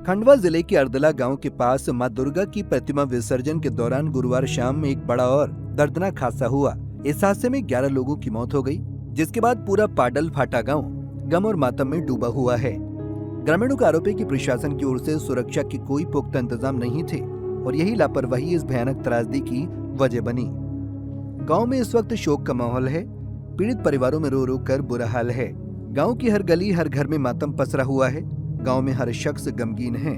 खंडवा जिले के अर्दला गांव के पास मां दुर्गा की प्रतिमा विसर्जन के दौरान गुरुवार शाम में एक बड़ा और दर्दनाक हादसा हुआ। इस हादसे में 11 लोगों की मौत हो गई, जिसके बाद पूरा पाडल फाटा गांव गम और मातम में डूबा हुआ है। ग्रामीणों का आरोप है कि प्रशासन की ओर से सुरक्षा के कोई पुख्ता इंतजाम नहीं थे और यही लापरवाही इस भयानक त्रासदी की वजह बनी। गाँव में इस वक्त शोक का माहौल है। पीड़ित परिवारों में रो रो कर बुरा हाल है। गाँव की हर गली हर घर में मातम पसरा हुआ है। गांव में हर शख्स गमगीन है।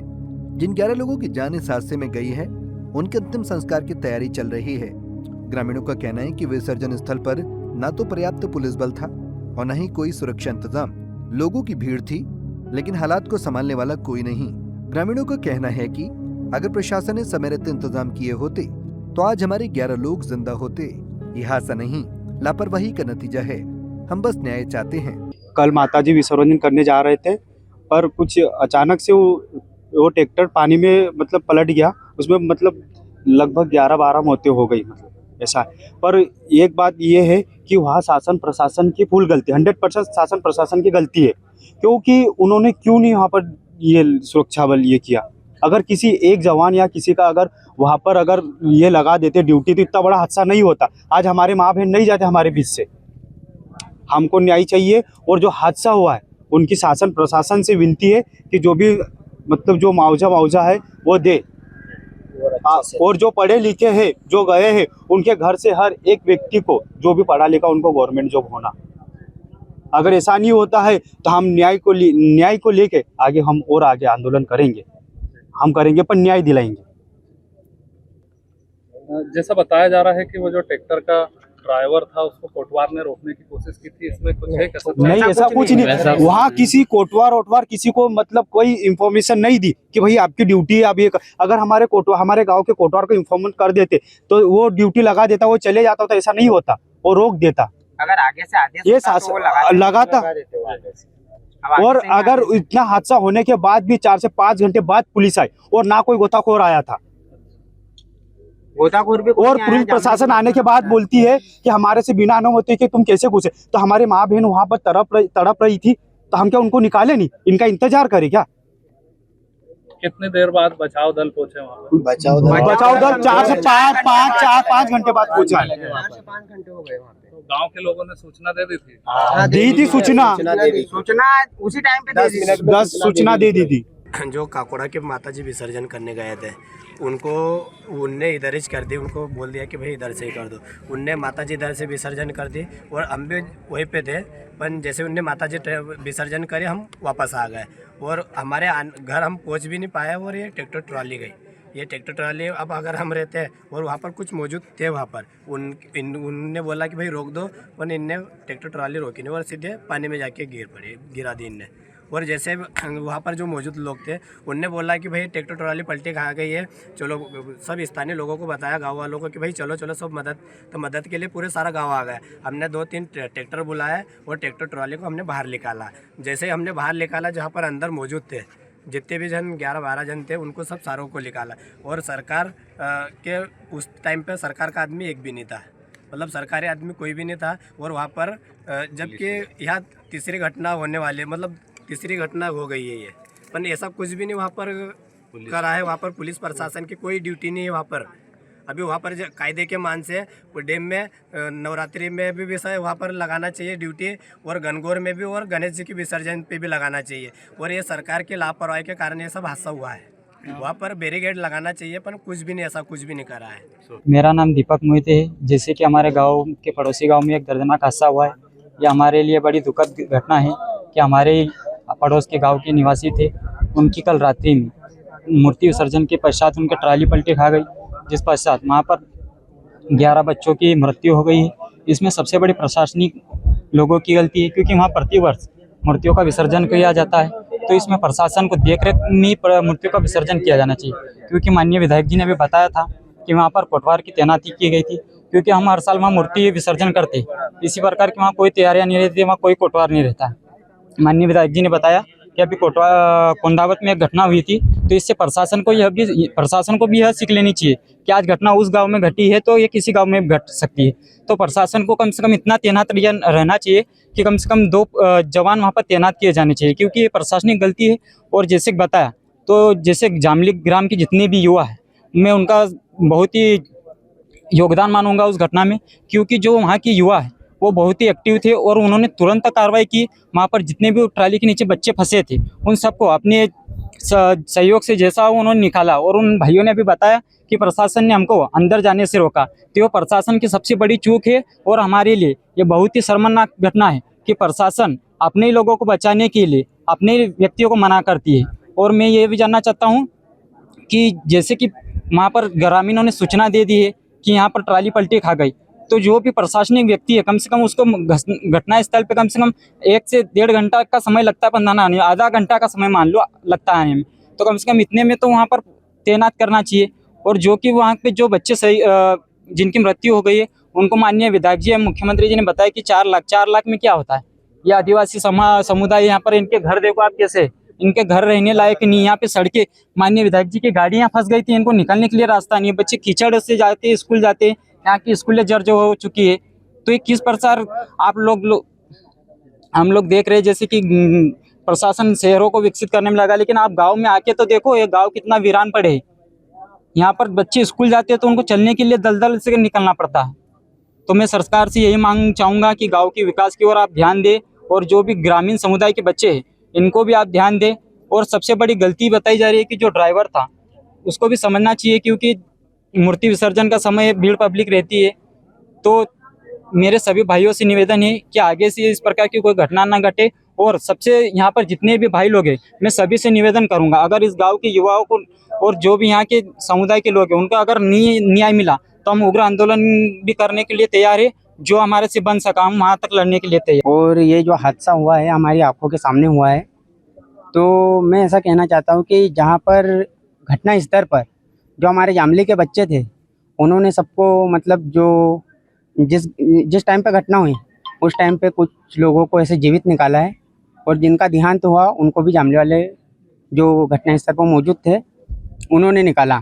जिन 11 लोगों की जान इस हादसे में गई है, उनके अंतिम संस्कार की तैयारी चल रही है। ग्रामीणों का कहना है कि विसर्जन स्थल पर न तो पर्याप्त पुलिस बल था और न ही कोई सुरक्षा इंतजाम। लोगों की भीड़ थी, लेकिन हालात को संभालने वाला कोई नहीं। ग्रामीणों का कहना है कि अगर प्रशासन ने समय रहते इंतजाम किए होते तो आज हमारे 11 लोग जिंदा होते। यह हादसा नहीं, लापरवाही का नतीजा है। हम बस न्याय चाहते हैं। कल माताजी विसर्जन करने जा रहे थे, पर कुछ अचानक से वो ट्रैक्टर पानी में पलट गया। उसमें लगभग 11-12 मौतें हो गई, ऐसा है। पर एक बात ये है कि वहाँ शासन प्रशासन की फुल गलती, 100% शासन प्रशासन की गलती है, क्योंकि उन्होंने क्यों नहीं वहाँ पर ये सुरक्षा बल ये किया। अगर किसी एक जवान या किसी का अगर वहाँ पर अगर ये लगा देते ड्यूटी तो इतना बड़ा हादसा नहीं होता। आज हमारे माँ बहन नहीं जाते हमारे बीच से। हमको न्याय चाहिए, और जो हादसा हुआ है उनकी शासन प्रशासन से विनती है कि जो भी जो मुआवजा है वो दे। और जो पढ़े लिखे हैं जो गए हैं उनके घर से हर एक व्यक्ति को, जो भी पढ़ा लिखा, उनको गवर्नमेंट जॉब होना। अगर ऐसा नहीं होता है तो हम न्याय को लेके आगे आंदोलन करेंगे। हम करेंगे, पर न्याय दिलाएंगे। जैसा बताया जा रहा है कि वो जो ट्रैक्टर का ड्राइवर था उसको कोटवार ने रोकने की कोशिश की थी, इसमें कुछ है क्या? नहीं, ऐसा कुछ नहीं। वहाँ किसी कोटवार किसी को कोई इंफॉर्मेशन नहीं दी कि भाई आपकी ड्यूटी है। अब ये अगर हमारे गांव के कोटवार को इंफॉर्म कर देते तो वो ड्यूटी लगा देता, वो चले जाता। तो ऐसा नहीं होता, वो रोक देता। अगर आगे से आदेश ये लगाता। और अगर इतना हादसा होने के बाद भी 4 से 5 घंटे बाद पुलिस आई और ना कोई गोताखोर आया था। गोताखोर भी और पुलिस प्रशासन आने के बाद बोलती है कि हमारे से बिना अनुमति के तुम कैसे घुसे। तो हमारी माँ बहन वहां पर तड़प रही थी, तो हम क्या उनको निकाले नहीं? इनका इंतजार करे क्या? कितनी देर बाद बचाव दल पहुंचे वहाँ पर? बचाव दल 4 से 5 घंटे बाद पहुंचा। 4 से 5 घंटे हो गए वहाँ पे। तो गांव के लोगों ने सूचना दे दी थी? दी थी सूचना उसी टाइम पे 10 सूचना दे दी थी। जो काकोड़ा के माताजी विसर्जन करने गए थे उनने इधर ही कर दी। उनको बोल दिया कि भाई इधर से ही कर दो। उनने माताजी इधर से विसर्जन कर दी और हम भी वहीं पे थे। पर जैसे उनने माताजी विसर्जन करे हम वापस आ गए और हमारे घर हम पहुंच भी नहीं पाए। और ये ट्रैक्टर ट्रॉली गई। ये ट्रैक्टर ट्रॉली अब अगर हम रहते हैं और वहाँ पर कुछ मौजूद थे वहाँ पर, उनने बोला कि भाई रोक दो, पर इनने ट्रैक्टर ट्रॉली रोकी नहीं और सीधे पानी में जाके गिरा दी इनने। और जैसे वहाँ पर जो मौजूद लोग थे उनने बोला कि भाई ट्रैक्टर ट्रॉली पलटी खा गई है, चलो। सब स्थानीय लोगों को बताया, गांव वालों को, कि भाई चलो सब मदद के लिए पूरे सारा गांव आ गया। हमने 2-3 ट्रैक्टर बुलाया और ट्रैक्टर ट्रॉली को हमने बाहर निकाला। जैसे हमने बाहर निकाला, जहाँ पर अंदर मौजूद थे जितने भी जन 11-12 जन थे, उनको सब सारों को निकाला। और सरकार के उस टाइम पर सरकार का आदमी एक भी नहीं था, सरकारी आदमी कोई भी नहीं था। और वहाँ पर जबकि यहाँ तीसरी घटना होने वाली, तीसरी घटना हो गई है ये, पर ऐसा कुछ भी नहीं वहाँ पर करा है। वहाँ पर पुलिस प्रशासन की कोई ड्यूटी नहीं है वहाँ पर। अभी वहाँ पर कायदे के मान से वो डैम में नवरात्रि में भी विषय वहाँ पर लगाना चाहिए ड्यूटी, और गणगौर में भी, और गणेश जी की विसर्जन पे भी लगाना चाहिए। और ये सरकार की लापरवाही के कारण ये सब हादसा हुआ है। वहाँ पर बैरिकेड लगाना चाहिए, पर कुछ भी नहीं, ऐसा कुछ भी नहीं करा है। मेरा नाम दीपक मोहिते है। जैसे कि हमारे गाँव के पड़ोसी गाँव में एक दर्दनाक हादसा हुआ है। यह हमारे लिए बड़ी दुखद घटना है कि हमारे पड़ोस के गांव के निवासी थे, उनकी कल रात्रि में मूर्ति विसर्जन के पश्चात उनकी ट्राली पलटी खा गई, जिस पश्चात वहाँ पर 11 बच्चों की मृत्यु हो गई है। इसमें सबसे बड़ी प्रशासनिक लोगों की गलती है, क्योंकि वहाँ प्रतिवर्ष मूर्तियों का विसर्जन किया जाता है। तो इसमें प्रशासन को देखरेख में मूर्तियों का विसर्जन किया जाना चाहिए, क्योंकि माननीय विधायक जी ने भी बताया था कि वहाँ पर कोटवार की तैनाती की गई थी, क्योंकि हम हर साल वहाँ मूर्ति विसर्जन करते। इसी प्रकार की वहाँ कोई तैयारियाँ नहीं रहती, वहाँ कोई कोटवार नहीं रहता। माननीय विधायक जी ने बताया कि अभी कोंडावत में एक घटना हुई थी, तो इससे प्रशासन को भी यह सीख लेनी चाहिए कि आज घटना उस गांव में घटी है तो ये किसी गांव में घट सकती है। तो प्रशासन को कम से कम इतना तैनात रहना चाहिए कि कम से कम 2 जवान वहां पर तैनात किए जाने चाहिए, क्योंकि ये प्रशासनिक गलती है। और जैसे बताया तो जैसे जामली ग्राम के जितने भी युवा हैं, मैं उनका बहुत ही योगदान मानूंगा उस घटना में, क्योंकि जो वहाँ के युवा है वो बहुत ही एक्टिव थे और उन्होंने तुरंत कार्रवाई की। वहाँ पर जितने भी ट्राली के नीचे बच्चे फंसे थे उन सबको अपने सहयोग से जैसा हो उन्होंने निकाला। और उन भाइयों ने भी बताया कि प्रशासन ने हमको अंदर जाने से रोका, तो ये प्रशासन की सबसे बड़ी चूक है। और हमारे लिए ये बहुत ही शर्मनाक घटना है कि प्रशासन अपने ही लोगों को बचाने के लिए अपने व्यक्तियों को मना करती है। और मैं ये भी जानना चाहता हूँ कि जैसे कि वहाँ पर ग्रामीणों ने सूचना दे दी है कि यहाँ पर ट्राली पलटी खा गई, तो जो भी प्रशासनिक व्यक्ति है कम से कम उसको घटना स्थल पे कम से कम 1 से 1.5 घंटा का समय लगता है बंधाना आने में, आधा घंटा का समय मान लो लगता है आने में, तो कम से कम इतने में तो वहाँ पर तैनात करना चाहिए। और जो कि वहाँ पे जो बच्चे सही जिनकी मृत्यु हो गई है उनको माननीय विधायक जी मुख्यमंत्री जी ने बताया कि 4 लाख में क्या होता है। ये आदिवासी समुदाय यहाँ पर, इनके घर देखो आप कैसे, इनके घर रहने लायक नहीं। यहाँ पे सड़कें, माननीय विधायक जी की गाड़ियाँ फंस गई थी, इनको निकलने के लिए रास्ता नहीं है। बच्चे कीचड़ से जाते स्कूल जाते, यहाँ की स्कूलें जर्जर हो चुकी है। तो ये किस प्रकार हम लोग देख रहे हैं जैसे कि प्रशासन शहरों को विकसित करने में लगा, लेकिन आप गांव में आके तो देखो ये गांव कितना वीरान पड़े है। यहाँ पर बच्चे स्कूल जाते हैं तो उनको चलने के लिए दलदल से निकलना पड़ता है। तो मैं सरकार से यही मांग चाहूँगा कि गाँव के विकास की ओर आप ध्यान दें, और जो भी ग्रामीण समुदाय के बच्चे हैं इनको भी आप ध्यान दें। और सबसे बड़ी गलती बताई जा रही है कि जो ड्राइवर था उसको भी समझना चाहिए, क्योंकि मूर्ति विसर्जन का समय भीड़ पब्लिक रहती है। तो मेरे सभी भाइयों से निवेदन है कि आगे से इस प्रकार की कोई घटना ना घटे। और सबसे यहाँ पर जितने भी भाई लोग हैं मैं सभी से निवेदन करूँगा, अगर इस गाँव के युवाओं को और जो भी यहाँ के समुदाय के लोग हैं उनको अगर न्याय मिला तो हम उग्र आंदोलन भी करने के लिए तैयार है। जो हमारे से बन सका हम वहाँ तक लड़ने के लिए तैयार। और ये जो हादसा हुआ है हमारी आंखों के सामने हुआ है, तो मैं ऐसा कहना चाहता हूँ कि जहाँ पर घटना स्तर पर जो हमारे जामली के बच्चे थे उन्होंने सबको मतलब जो जिस टाइम पे घटना हुई उस टाइम पे कुछ लोगों को ऐसे जीवित निकाला है, और जिनका देहांत हुआ उनको भी जामली वाले जो घटना स्थल पर मौजूद थे उन्होंने निकाला।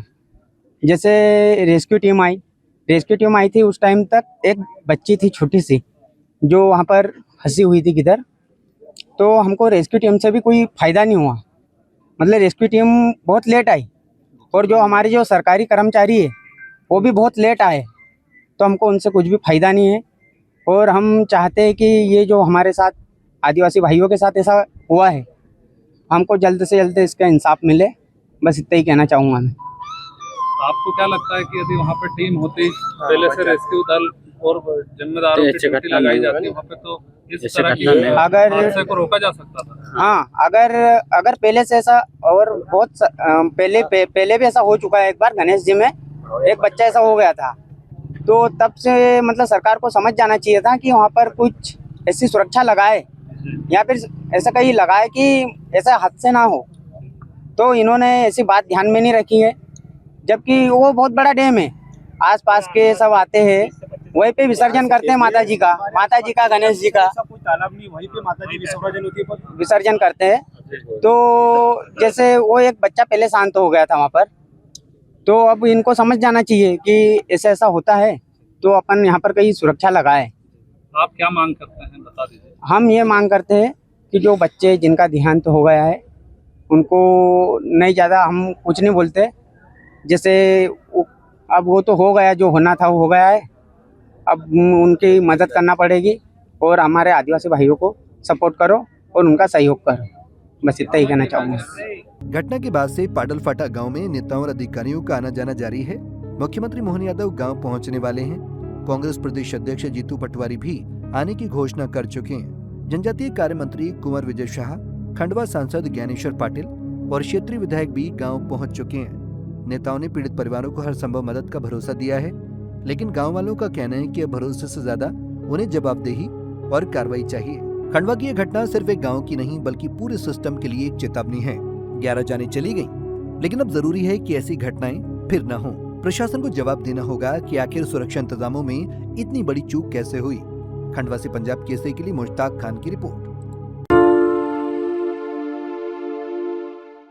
जैसे रेस्क्यू टीम आई थी, उस टाइम तक एक बच्ची थी छोटी सी जो वहाँ पर फंसी हुई थी किधर, तो हमको रेस्क्यू टीम से भी कोई फ़ायदा नहीं हुआ। मतलब रेस्क्यू टीम बहुत लेट आई, और जो हमारे जो सरकारी कर्मचारी है वो भी बहुत लेट आए, तो हमको उनसे कुछ भी फ़ायदा नहीं है। और हम चाहते हैं कि ये जो हमारे साथ आदिवासी भाइयों के साथ ऐसा हुआ है हमको जल्द से जल्द इसका इंसाफ मिले, बस इतना ही कहना चाहूँगा मैं। आपको क्या लगता है कि यदि वहाँ पे टीम होती पहले से रेस्क्यू दल और जिम्मेदारों की ड्यूटी लगाई जाती वहाँ पे, तो इस तरह की हादसे को रोका जा सकता था? हाँ, अगर पहले से ऐसा, और बहुत पहले भी ऐसा हो चुका है। एक बार गणेश जी में एक बच्चा ऐसा हो गया था, तो तब से मतलब सरकार को समझ जाना चाहिए था कि वहाँ पर कुछ ऐसी सुरक्षा लगाए या फिर ऐसा कहीं लगाए कि ऐसा हादसे ना हो। तो इन्होंने ऐसी बात ध्यान में नहीं रखी है, जबकि वो बहुत बड़ा डैम है, आसपास के सब आते हैं वहीं पे विसर्जन करते हैं माता जी का गणेश जी का तालाब नहीं, वहीं पे माता जी विसर्जन होती है, विसर्जन करते हैं। तो जैसे वो एक बच्चा पहले शांत हो गया था वहाँ पर, तो अब इनको समझ जाना चाहिए कि ऐसा होता है, तो अपन यहाँ पर कहीं सुरक्षा लगाए। आप क्या मांग करते हैं बता दीजिए। हम ये मांग करते हैं कि जो बच्चे जिनका देहांत हो गया है उनको नहीं, ज़्यादा हम कुछ नहीं बोलते, जैसे अब वो तो हो गया, जो होना था वो हो गया है, अब उनकी मदद करना पड़ेगी। और हमारे आदिवासी भाइयों को सपोर्ट करो और उनका सहयोग करो, बस इतना ही कहना चाहूँगा। घटना के बाद से पाडलफाटा गांव में नेताओं और अधिकारियों का आना जाना जारी है। मुख्यमंत्री मोहन यादव गांव पहुंचने वाले हैं। कांग्रेस प्रदेश अध्यक्ष जीतू पटवारी भी आने की घोषणा कर चुके हैं। जनजातीय कार्य मंत्री कुंवर विजय शाह, खंडवा सांसद ज्ञानेश्वर पाटिल और क्षेत्रीय विधायक भी गांव पहुंच चुके हैं। नेताओं ने पीड़ित परिवारों को हर संभव मदद का भरोसा दिया है, लेकिन गांव वालों का कहना है कि अब भरोसे से ज्यादा उन्हें जवाबदेही और कार्रवाई चाहिए। खंडवा की यह घटना सिर्फ एक गांव की नहीं बल्कि पूरे सिस्टम के लिए एक चेतावनी है। 11 जानें चली गईं, लेकिन अब जरूरी है कि ऐसी घटनाएं फिर न हों। प्रशासन को जवाब देना होगा कि आखिर सुरक्षा इंतजामों में इतनी बड़ी चूक कैसे हुई। खंडवा से पंजाब केसरी के लिए मुश्ताक खान की रिपोर्ट।